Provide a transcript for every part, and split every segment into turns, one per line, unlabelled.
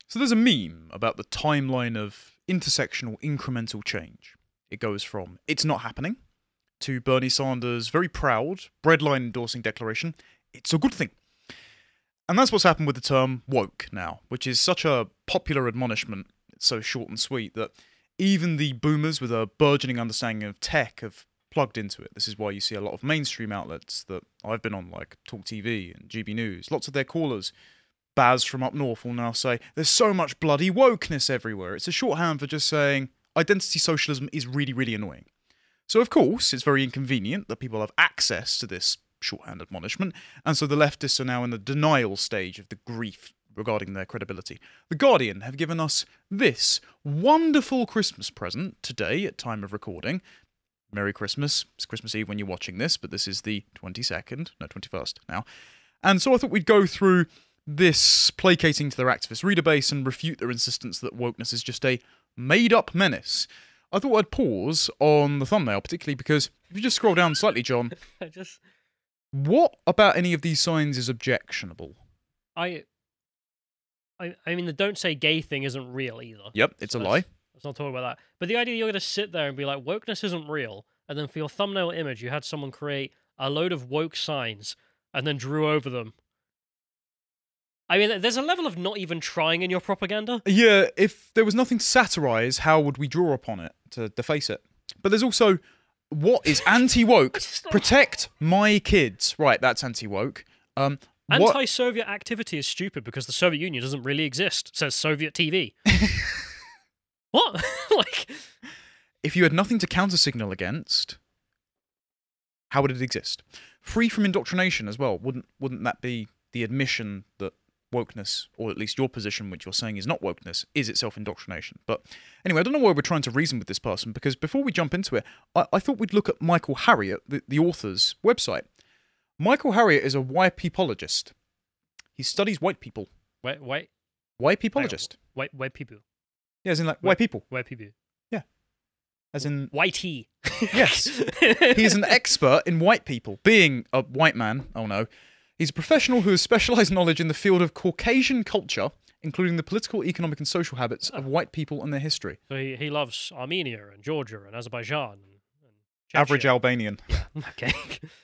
So there's a meme about the timeline of intersectional incremental change. It goes from "it's not happening" to Bernie Sanders' very proud, breadline endorsing declaration, "it's a good thing." And that's what's happened with the term woke now, which is such a popular admonishment, it's so short and sweet, that even the boomers with a burgeoning understanding of tech have plugged into it. This is why you see a lot of mainstream outlets that I've been on, like Talk TV and GB News. Lots of their callers, Baz from up north, will now say, "there's so much bloody wokeness everywhere." It's a shorthand for just saying identity socialism is really, really annoying. So, of course, it's very inconvenient that people have access to this shorthand admonishment, and so the leftists are now in the denial stage of the grief regarding their credibility. The Guardian have given us this wonderful Christmas present today at time of recording. Merry Christmas. It's Christmas Eve when you're watching this, but this is the 21st now. And so I thought we'd go through this placating to their activist reader base and refute their insistence that wokeness is just a made-up menace. I thought I'd pause on the thumbnail, particularly because if you just scroll down slightly, John, what about any of these signs is objectionable?
I mean, the "don't say gay" thing isn't real either.
Yep, it's a lie.
Let's not talk about that. But the idea you're going to sit there and be like, wokeness isn't real, and then for your thumbnail image, you had someone create a load of woke signs and then drew over them. I mean, there's a level of not even trying in your propaganda.
Yeah, if there was nothing to satirize, how would we draw upon it to deface it? But there's also, what is anti-woke? Protect my kids. Right, that's anti-woke.
Anti-Soviet activity is stupid because the Soviet Union doesn't really exist, says Soviet TV. What? Like,
if you had nothing to counter-signal against, how would it exist? Free from indoctrination as well. Wouldn't that be the admission that wokeness, or at least your position, which you're saying is not wokeness, is itself indoctrination? But anyway, I don't know why we're trying to reason with this person, because before we jump into it, I thought we'd look at Michael Harriot, the author's website. Michael Harriot is a YPologist. He studies white people.
Wait.
YPologist.
White people.
Yeah, as in like white people.
White people.
Yeah. As in...
Whitey.
Yes. He is an expert in white people. Being a white man, oh no, he's a professional who has specialized knowledge in the field of Caucasian culture, including the political, economic, and social habits of white people and their history.
So he loves Armenia and Georgia and Azerbaijan and
Average Albanian.
Yeah, okay.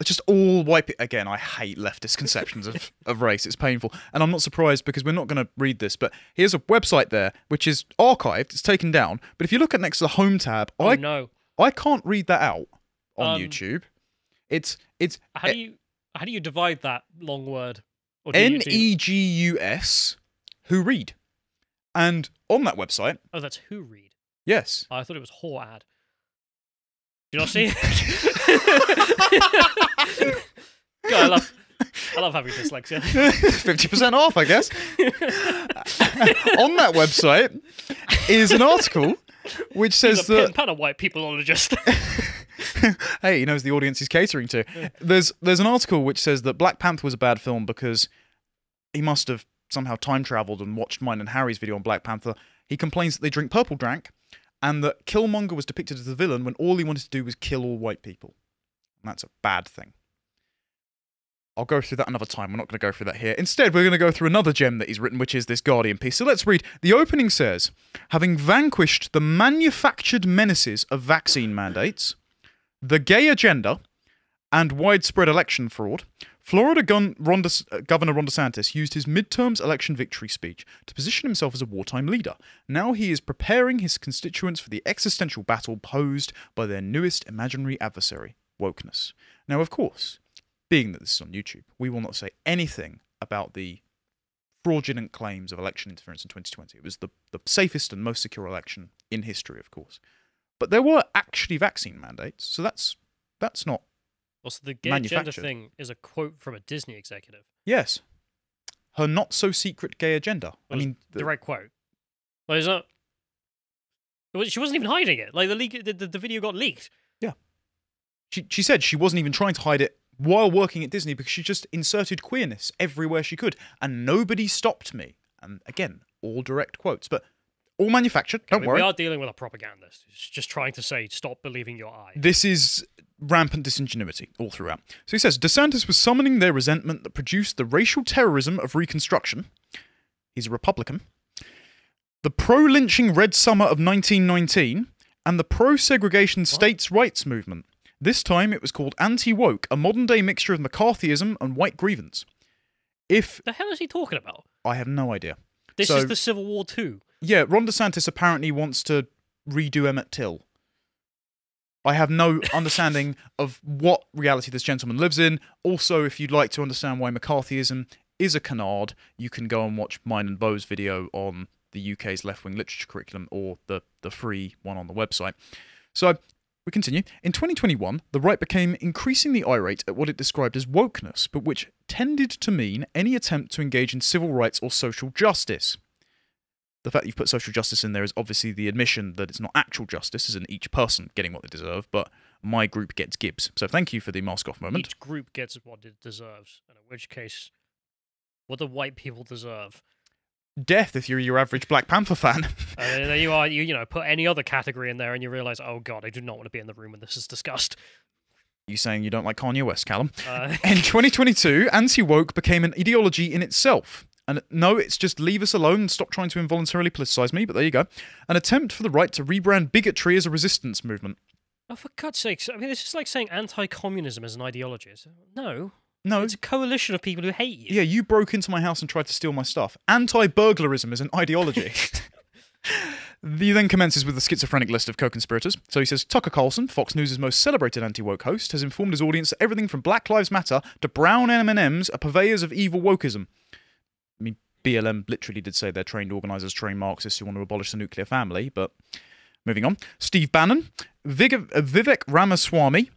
It's just all white people. Again, I hate leftist conceptions of race. It's painful. And I'm not surprised because we're not going to read this, but here's a website there which is archived. It's taken down. But if you look at next to the home tab, I can't read that out on YouTube. It's
how do you divide that long word?
NEGUS, who read. And on that website...
Oh, that's who read?
Yes.
Oh, I thought it was whore ad. Do you not see? God, I love having dyslexia.
50% off, I guess. On that website is an article which says that...
Pimp and a white peopleologist.
Hey, he knows the audience he's catering to.
Yeah.
There's an article which says that Black Panther was a bad film because he must have somehow time-travelled and watched mine and Harry's video on Black Panther. He complains that they drink purple drank, and that Killmonger was depicted as the villain when all he wanted to do was kill all white people. And that's a bad thing. I'll go through that another time. We're not going to go through that here. Instead, we're going to go through another gem that he's written, which is this Guardian piece. So let's read. The opening says, having vanquished the manufactured menaces of vaccine mandates, the gay agenda, and widespread election fraud, Florida Governor Ron DeSantis used his midterms election victory speech to position himself as a wartime leader. Now he is preparing his constituents for the existential battle posed by their newest imaginary adversary, wokeness. Now, of course, being that this is on YouTube, we will not say anything about the fraudulent claims of election interference in 2020. It was the safest and most secure election in history, of course. But there were actually vaccine mandates, so that's not...
Also, the gay agenda thing is a quote from a Disney executive.
Yes. Her not-so-secret gay agenda. I mean...
Direct quote. Well, it's not... She wasn't even hiding it. Like, the video got leaked.
Yeah. She said she wasn't even trying to hide it while working at Disney because she just inserted queerness everywhere she could, and nobody stopped me. And again, all direct quotes, but all manufactured. Don't worry.
We are dealing with a propagandist who's just trying to say, stop believing your eye.
This is rampant disingenuity all throughout. So he says, DeSantis was summoning their resentment that produced the racial terrorism of Reconstruction. He's a Republican. the pro-lynching Red Summer of 1919, and the pro-segregation states' rights movement. This time it was called Anti-Woke, a modern-day mixture of McCarthyism and white grievance. If
The hell is he talking about?
I have no idea.
This
So-
is the Civil War too.
Yeah, Ron DeSantis apparently wants to redo Emmett Till. I have no understanding of what reality this gentleman lives in. Also, if you'd like to understand why McCarthyism is a canard, you can go and watch mine and Bo's video on the UK's left-wing literature curriculum, or the free one on the website. So, we continue. In 2021, the right became increasingly irate at what it described as wokeness, but which tended to mean any attempt to engage in civil rights or social justice. The fact that you've put social justice in there is obviously the admission that it's not actual justice, as in each person getting what they deserve, but my group gets Gibbs. So thank you for the mask off moment.
Each group gets what it deserves, and in which case, what do white people deserve?
Death if you're your average Black Panther fan.
And then you are, you know, put any other category in there, and you realize, oh god, I do not want to be in the room when this is discussed.
You saying you don't like Kanye West, Callum?
Uh,
In 2022, anti-woke became an ideology in itself. And no, it's just leave us alone and stop trying to involuntarily politicize me, but there you go. An attempt for the right to rebrand bigotry as a resistance movement.
oh, for God's sakes! I mean, it's just like saying anti-communism is an ideology. No,
No,
it's a coalition of people who hate you.
yeah, you broke into my house and tried to steal my stuff. Anti-burglarism is an ideology. He then commences with a schizophrenic list of co-conspirators. So he says, Tucker Carlson, Fox News' most celebrated anti-woke host, has informed his audience that everything from Black Lives Matter to brown M&Ms are purveyors of evil wokeism. I mean, BLM literally did say they're trained organisers, trained Marxists who want to abolish the nuclear family, but moving on. Steve Bannon, Vivek Ramaswamy,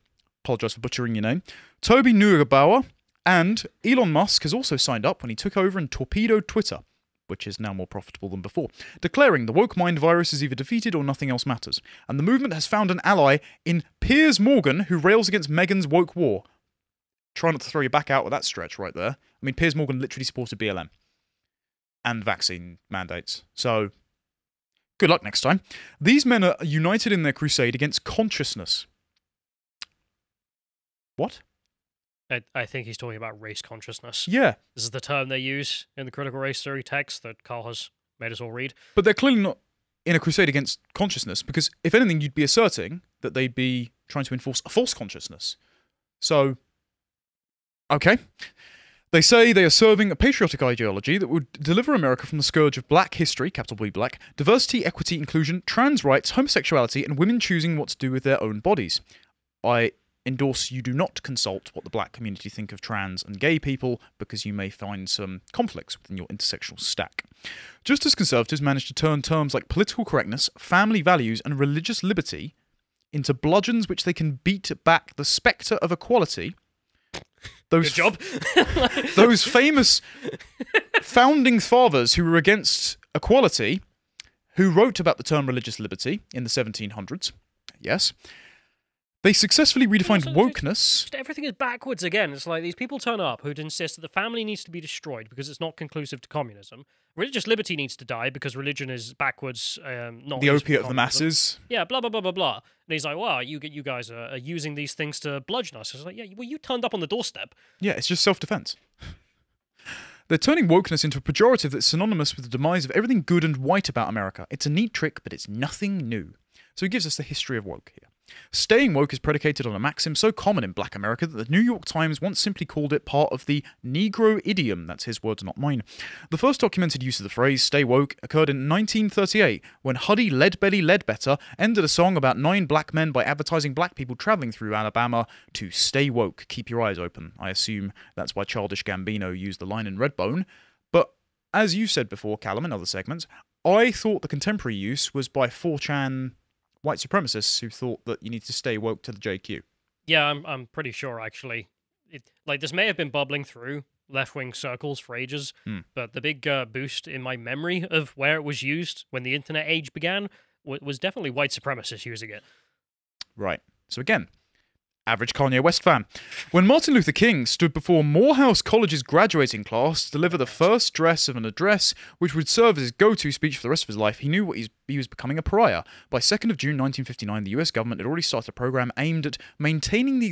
apologise for butchering your name, Toby Neugebauer, and Elon Musk has also signed up when he took over and torpedoed Twitter, which is now more profitable than before, declaring the woke mind virus is either defeated or nothing else matters. And the movement has found an ally in Piers Morgan, who rails against Meghan's woke war. Try not to throw your back out with that stretch right there. I mean, Piers Morgan literally supported BLM and vaccine mandates. So, good luck next time. These men are united in their crusade against consciousness. What?
I think he's talking about race consciousness.
Yeah,
This is the term they use in the critical race theory text that Carl has made us all read.
but they're clearly not in a crusade against consciousness, because if anything, you'd be asserting that they'd be trying to enforce a false consciousness. So, okay. They say they are serving a patriotic ideology that would deliver America from the scourge of black history, capital B black, diversity, equity, inclusion, trans rights, homosexuality, and women choosing what to do with their own bodies. I endorse you do not consult what the black community think of trans and gay people, because you may find some conflicts within your intersectional stack. Just as conservatives managed to turn terms like political correctness, family values, and religious liberty into bludgeons which they can beat back the spectre of equality,
Good job.
those famous founding fathers who were against equality, who wrote about the term religious liberty in the 1700s, yes, they successfully redefined
Also,
wokeness.
Just everything is backwards again. It's like these people turn up who'd insist that the family needs to be destroyed because it's not conclusive to communism. Religious liberty needs to die because religion is backwards, not
The
useful
opiate
for
of the
communism.
masses.
Yeah, blah blah blah blah blah. And he's like, "Wow, you guys are using these things to bludgeon us." It's like, "Yeah, well, you turned up on the doorstep."
Yeah, it's just self-defense. They're turning wokeness into a pejorative that's synonymous with the demise of everything good and white about America. It's a neat trick, but it's nothing new. So he gives us the history of woke here. Staying woke is predicated on a maxim so common in black America that the New York Times once simply called it part of the Negro idiom. That's his words, not mine. The first documented use of the phrase stay woke occurred in 1938 when Huddy Leadbelly Ledbetter ended a song about 9 black men by advertising black people traveling through Alabama to stay woke, keep your eyes open. I assume that's why Childish Gambino used the line in Redbone. But as you said before, Callum, in other segments, I thought the contemporary use was by 4chan white supremacists who thought that you need to stay woke to the JQ.
Yeah, I'm pretty sure actually. Like this may have been bubbling through left-wing circles for ages, but the big boost in my memory of where it was used when the internet age began was definitely white supremacists using it.
Right. So again, Average Kanye West fan. When Martin Luther King stood before Morehouse College's graduating class to deliver the first address of an address which would serve as his go-to speech for the rest of his life, he knew he was becoming a pariah. By 2nd of June 1959, the US government had already started a program aimed at maintaining the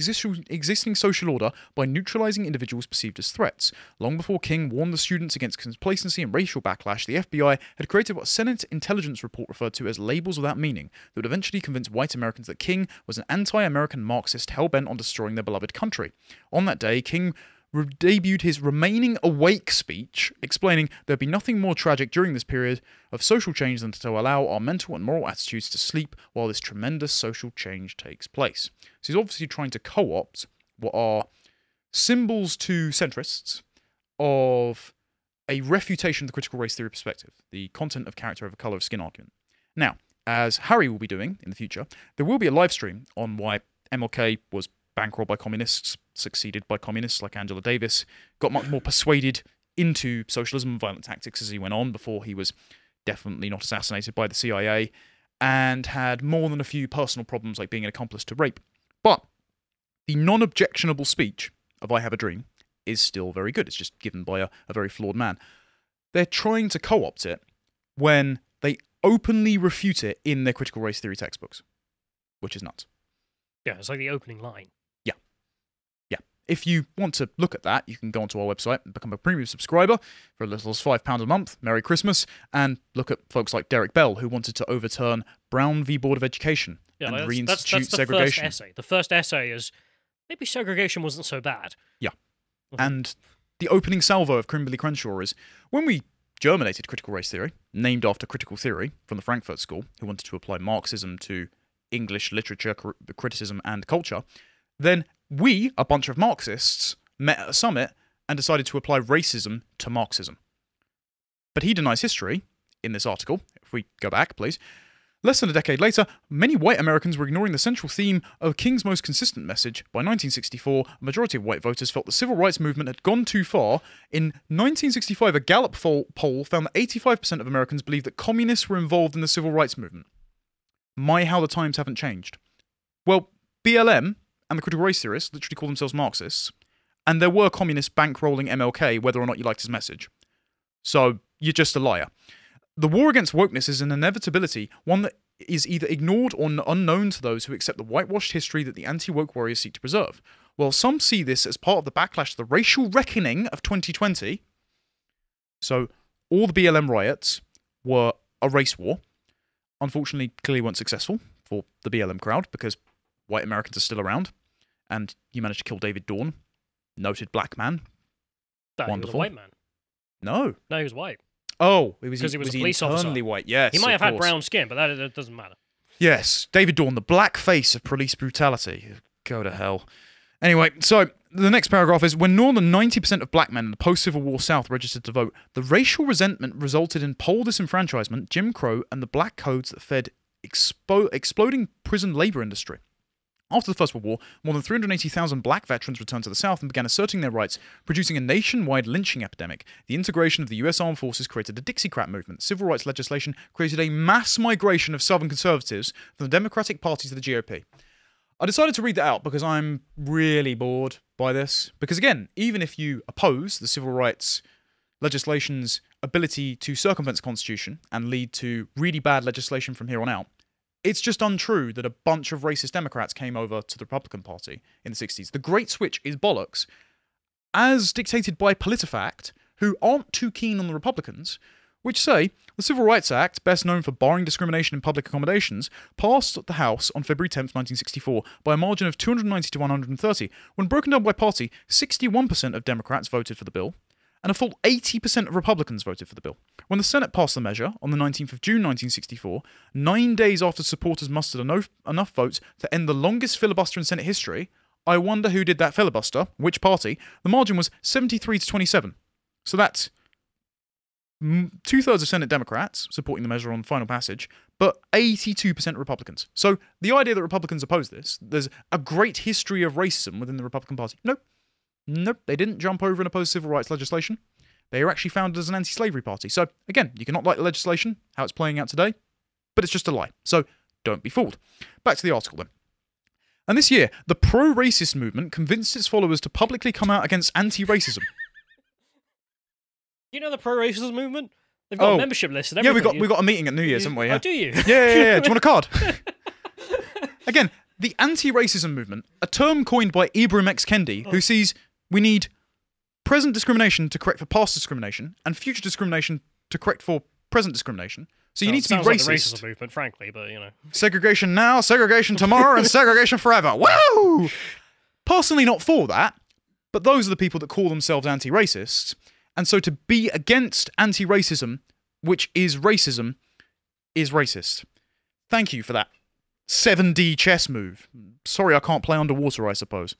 existing social order by neutralizing individuals perceived as threats. Long before King warned the students against complacency and racial backlash, the FBI had created what Senate Intelligence Report referred to as labels without meaning that would eventually convince white Americans that King was an anti-American Marxist hell-bent on destroying their beloved country. On that day, King debuted his Remaining Awake speech, explaining there'd be nothing more tragic during this period of social change than to allow our mental and moral attitudes to sleep while this tremendous social change takes place. So he's obviously trying to co-opt what are symbols to centrists of a refutation of the critical race theory perspective, the content of character over colour of skin argument. Now, as Harry will be doing in the future, there will be a live stream on why MLK was bankrolled by communists, succeeded by communists like Angela Davis, got much more persuaded into socialism and violent tactics as he went on before he was definitely not assassinated by the CIA, and had more than a few personal problems like being an accomplice to rape. But the non-objectionable speech of I Have a Dream is still very good. It's just given by a very flawed man. They're trying to co-opt it when they openly refute it in their critical race theory textbooks, which is nuts.
Yeah, it's like the opening line.
If you want to look at that, you can go onto our website and become a premium subscriber for as little as £5 a month. Merry Christmas. And look at folks like Derek Bell, who wanted to overturn Brown v. Board of Education and reinstitute
that's the
segregation.
First essay. The first essay is, maybe segregation wasn't so bad.
Yeah. And the opening salvo of Kimberly Crenshaw is, when we germinated critical race theory, named after critical theory from the Frankfurt School, who wanted to apply Marxism to English literature, criticism, and culture, then we, a bunch of Marxists, met at a summit and decided to apply racism to Marxism. But he denies history in this article. If we go back, please. Less than a decade later, many white Americans were ignoring the central theme of King's most consistent message. By 1964, a majority of white voters felt the civil rights movement had gone too far. In 1965, a Gallup poll found that 85% of Americans believed that communists were involved in the civil rights movement. My, how the times haven't changed. Well, BLM and the critical race theorists literally call themselves Marxists, and there were communists bankrolling MLK whether or not you liked his message. So, you're just a liar. The war against wokeness is an inevitability, one that is either ignored or unknown to those who accept the whitewashed history that the anti-woke warriors seek to preserve. While some see this as part of the backlash to the racial reckoning of 2020, so all the BLM riots were a race war. Unfortunately, clearly weren't successful for the BLM crowd because white Americans are still around, and you managed to kill David Dorn, noted black man. Wonderful.
He was a white man.
No,
he was white.
Oh, he was
a police
internally
officer.
white. Yes,
He might have
of
had
course.
brown skin, but that doesn't matter.
Yes, David Dorn, the black face of police brutality. Go to hell. Anyway, so the next paragraph is, when more than 90% of black men in the post-Civil War South registered to vote, the racial resentment resulted in poll disenfranchisement, Jim Crow, and the black codes that fed exploding prison labor industry. After the First World War, more than 380,000 black veterans returned to the South and began asserting their rights, producing a nationwide lynching epidemic. The integration of the US Armed Forces created a Dixiecrat movement. Civil rights legislation created a mass migration of Southern conservatives from the Democratic Party to the GOP. I decided to read that out because I'm really bored by this. Because again, even if you oppose the civil rights legislation's ability to circumvent the Constitution and lead to really bad legislation from here on out, it's just untrue that a bunch of racist Democrats came over to the Republican Party in the 60s. The Great Switch is bollocks, as dictated by PolitiFact, who aren't too keen on the Republicans, which say the Civil Rights Act, best known for barring discrimination in public accommodations, passed the House on February 10th, 1964, by a margin of 290 to 130. When broken down by party, 61% of Democrats voted for the bill, and a full 80% of Republicans voted for the bill. When the Senate passed the measure on the 19th of June 1964, 9 days after supporters mustered enough votes to end the longest filibuster in Senate history, I wonder who did that filibuster, which party, the margin was 73 to 27. So that's two-thirds of Senate Democrats supporting the measure on final passage, but 82% Republicans. So the idea that Republicans oppose this, there's a great history of racism within the Republican Party. Nope, they didn't jump over and oppose civil rights legislation. They are actually founded as an anti-slavery party. So, again, you cannot like the legislation, how it's playing out today, but it's just a lie. So, don't be fooled. Back to the article, then. And this year, the pro-racist movement convinced its followers to publicly come out against anti-racism.
You know the pro-racism movement? They've got a membership list and
Yeah,
everything.
we got a meeting at New Year's, haven't we? Yeah.
Oh, do you?
Yeah. Do you want a card? Again, the anti-racism movement, a term coined by Ibram X. Kendi, who sees we need present discrimination to correct for past discrimination and future discrimination to correct for present discrimination. So you need to be racist.
Like the racism movement, frankly, but you know.
Segregation now, segregation tomorrow, and segregation forever. Woo! Personally, not for that, but those are the people that call themselves anti-racists. And so to be against anti-racism, which is racism, is racist. Thank you for that 7D chess move. Sorry I can't play underwater, I suppose.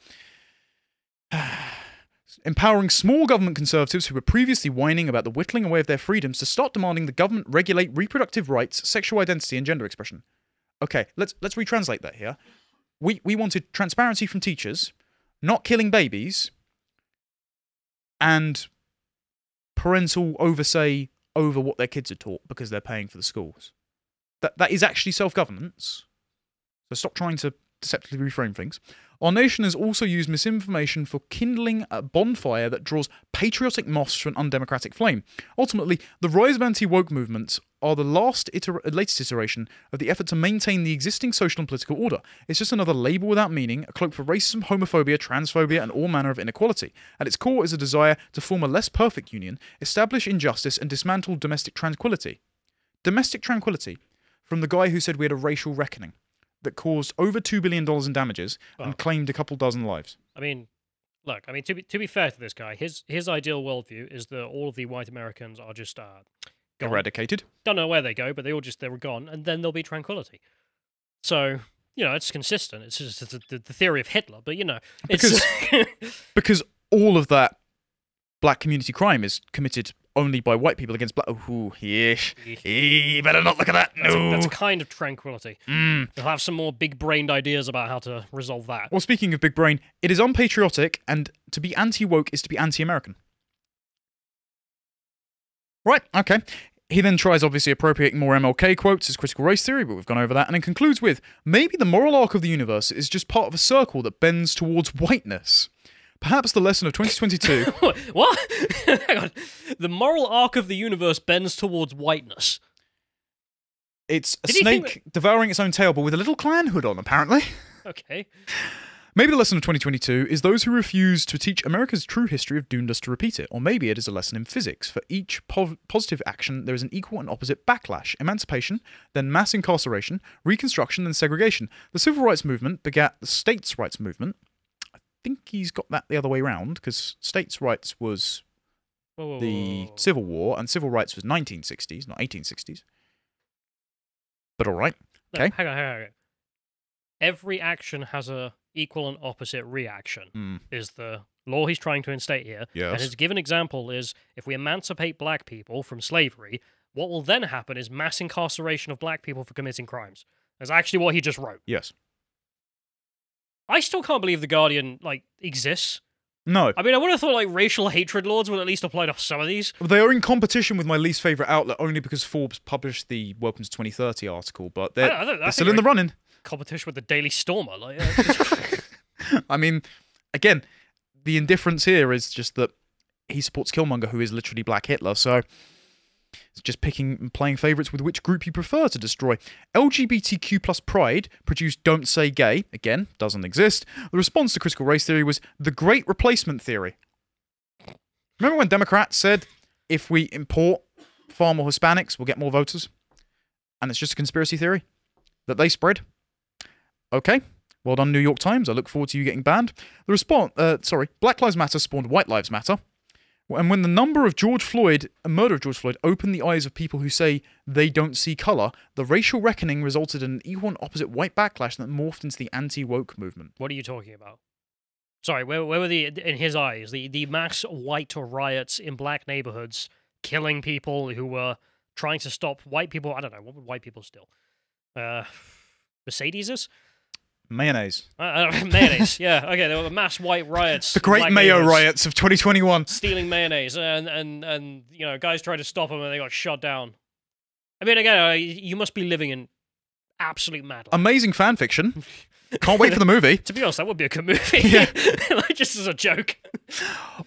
Empowering small government conservatives who were previously whining about the whittling away of their freedoms to start demanding the government regulate reproductive rights, sexual identity, and gender expression. Okay, let's retranslate that here. We wanted transparency from teachers, not killing babies, and parental oversight over what their kids are taught because they're paying for the schools. That is actually self-governance. So stop trying to deceptively reframe things. Our nation has also used misinformation for kindling a bonfire that draws patriotic moths to an undemocratic flame. Ultimately, the rise of anti-woke movements are the latest iteration of the effort to maintain the existing social and political order. It's just another label without meaning, a cloak for racism, homophobia, transphobia, and all manner of inequality. At its core is a desire to form a less perfect union, establish injustice, and dismantle domestic tranquility. Domestic tranquility, from the guy who said we had a racial reckoning that caused over $2 billion in damages and claimed a couple dozen lives.
I mean, look, to be fair to this guy, his ideal worldview is that all of the white Americans are just gone.
Eradicated.
Don't know where they go, but they were gone, and then there'll be tranquility. So, you know, it's consistent. It's just the theory of Hitler, but you know, it's
because all of that black community crime is committed only by white people against black. Oh, yes. You better not look at that. No.
That's a kind of tranquility. They'll have some more big-brained ideas about how to resolve that.
Well, speaking of big brain, it is unpatriotic, and to be anti-woke is to be anti-American. Right, okay. He then tries, obviously, appropriating more MLK quotes as critical race theory, but we've gone over that, and then concludes with, maybe the moral arc of the universe is just part of a circle that bends towards whiteness. Perhaps the lesson of 2022...
What? Hang on. The moral arc of the universe bends towards whiteness.
It's a snake devouring its own tail, but with a little clan hood on, apparently.
Okay.
Maybe the lesson of 2022 is those who refuse to teach America's true history have doomed us to repeat it. Or maybe it is a lesson in physics. For each positive action, there is an equal and opposite backlash. Emancipation, then mass incarceration, reconstruction, then segregation. The civil rights movement begat the states' rights movement. I think he's got that the other way around, because states' rights was the Civil War, and civil rights was 1960s, not 1860s. But all right. Okay.
No, hang on. Every action has a equal and opposite reaction, is the law he's trying to instate here.
Yes.
And his given example is, if we emancipate black people from slavery, what will then happen is mass incarceration of black people for committing crimes. That's actually what he just wrote.
Yes.
I still can't believe The Guardian, exists.
No.
I mean, I would have thought, racial hatred laws would at least apply to some of these.
They are in competition with my least favourite outlet, only because Forbes published the Welcome to 2030 article, but they're still in the running.
Competition with the Daily Stormer.
I mean, again, the indifference here is just that he supports Killmonger, who is literally Black Hitler, so it's just picking and playing favourites with which group you prefer to destroy. LGBTQ plus Pride produced Don't Say Gay, again, doesn't exist. The response to critical race theory was the Great Replacement Theory. Remember when Democrats said, if we import far more Hispanics, we'll get more voters? And it's just a conspiracy theory that they spread? Okay, well done, New York Times. I look forward to you getting banned. The response, Black Lives Matter spawned White Lives Matter. And when the murder of George Floyd opened the eyes of people who say they don't see colour, the racial reckoning resulted in an equal and opposite white backlash that morphed into the anti-woke movement.
What are you talking about? Sorry, where were in his eyes, the mass white riots in black neighborhoods, killing people who were trying to stop white people? I don't know, what would white people steal? Mercedeses?
Mayonnaise.
Mayonnaise, yeah. Okay, there were mass white riots.
The Great Mayo Riots of 2021.
Stealing mayonnaise, and guys tried to stop them and they got shot down. I mean, again, you must be living in absolute mad life.
Amazing fan fiction. Can't wait for the movie.
To be honest, that would be a good movie.
Yeah.
Like, just as a joke.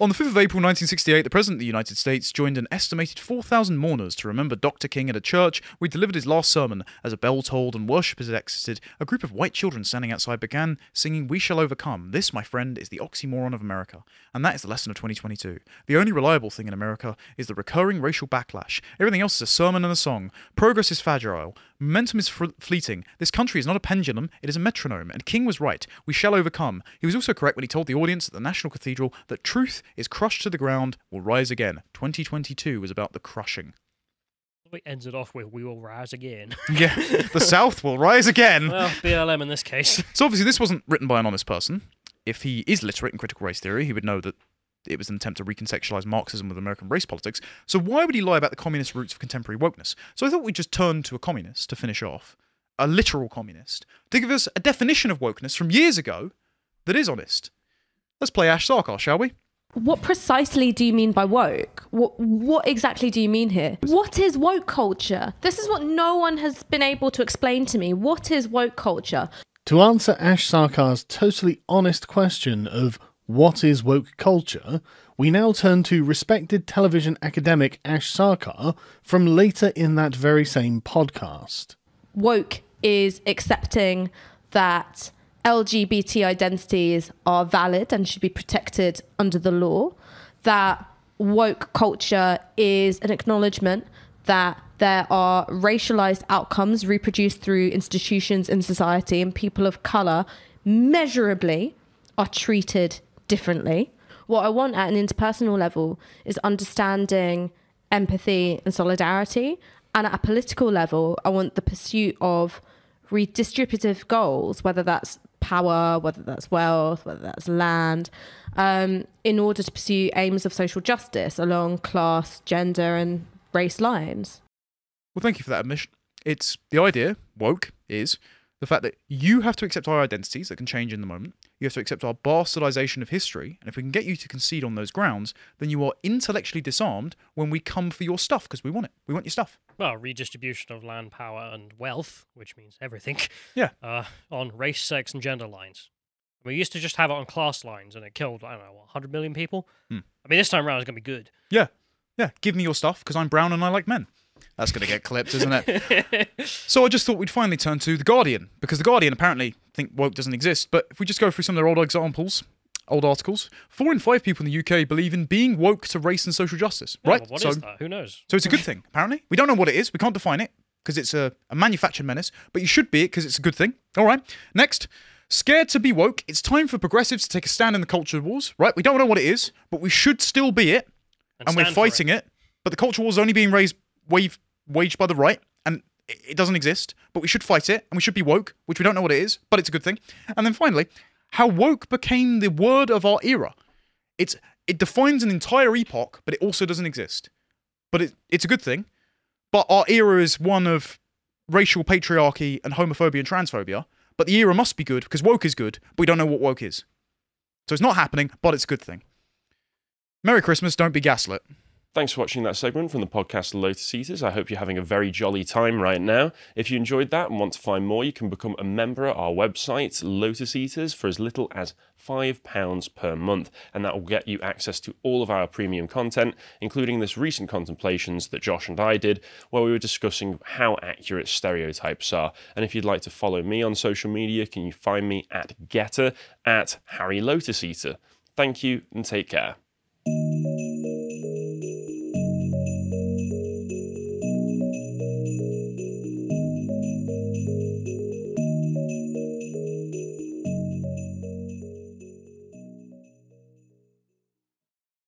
On the 5th of April 1968, the President of the United States joined an estimated 4,000 mourners to remember Dr. King at a church where he delivered his last sermon. As a bell tolled and worshippers had exited, a group of white children standing outside began singing "We Shall Overcome." This, my friend, is the oxymoron of America. And that is the lesson of 2022. The only reliable thing in America is the recurring racial backlash. Everything else is a sermon and a song. Progress is fragile. Momentum is fleeting. This country is not a pendulum, it is a metronome. And King was right. We shall overcome. He was also correct when he told the audience at the National Cathedral that truth is crushed to the ground, will rise again. 2022 was about the crushing.
It ends it off with "We will rise again."
Yeah, the South will rise again.
Well, BLM in this case.
So obviously this wasn't written by an honest person. If he is literate in critical race theory, he would know that it was an attempt to recontextualize Marxism with American race politics. So why would he lie about the communist roots of contemporary wokeness? So I thought we'd just turn to a communist to finish off, a literal communist, to give us a definition of wokeness from years ago that is honest. Let's play Ash Sarkar, shall we?
What precisely do you mean by woke? What exactly do you mean here? What is woke culture? This is what no one has been able to explain to me. What is woke culture?
To answer Ash Sarkar's totally honest question of what is woke culture, we now turn to respected television academic Ash Sarkar from later in that very same podcast.
Woke is accepting that LGBT identities are valid and should be protected under the law. That woke culture is an acknowledgement that there are racialized outcomes reproduced through institutions in society, and people of colour measurably are treated differently. What I want at an interpersonal level is understanding, empathy and solidarity. And at a political level, I want the pursuit of redistributive goals, whether that's power, whether that's wealth, whether that's land, in order to pursue aims of social justice along class, gender and race lines.
Well, thank you for that admission. It's the idea, woke, is the fact that you have to accept our identities that can change in the moment. You have to accept our bastardization of history. And if we can get you to concede on those grounds, then you are intellectually disarmed when we come for your stuff, because we want it. We want your stuff.
Well, redistribution of land, power, and wealth, which means everything.
Yeah.
On race, sex, and gender lines. We used to just have it on class lines, and it killed, I don't know, 100 million people? I mean, this time around it's going to be good.
Yeah. Yeah. Give me your stuff, because I'm brown and I like men. That's going to get clipped, isn't it? So I just thought we'd finally turn to The Guardian, because The Guardian apparently think woke doesn't exist. But if we just go through some of their old examples, old articles, 4 in 5 people in the UK believe in being woke to race and social justice.
Yeah,
right?
Well, what is that? Who knows?
So it's a good thing, apparently. We don't know what it is. We can't define it, because it's a manufactured menace. But you should be it, because it's a good thing. All right. Next. Scared to be woke. It's time for progressives to take a stand in the culture wars. Right? We don't know what it is, but we should still be it. And we're fighting it. But the culture war is only being waged by the right, and it doesn't exist, but we should fight it, and we should be woke, which we don't know what it is, but it's a good thing. And then finally, how woke became the word of our era. It defines an entire epoch, but it also doesn't exist. But it's a good thing. But our era is one of racial patriarchy and homophobia and transphobia, but the era must be good, because woke is good, but we don't know what woke is. So it's not happening, but it's a good thing. Merry Christmas, don't be gaslit.
Thanks for watching that segment from the podcast Lotus Eaters. I hope you're having a very jolly time right now. If you enjoyed that and want to find more, you can become a member at our website, Lotus Eaters, for as little as £5 per month. And that will get you access to all of our premium content, including this recent contemplations that Josh and I did, where we were discussing how accurate stereotypes are. And if you'd like to follow me on social media, can you find me at Getter, at Harry Lotus Eater. Thank you and take care.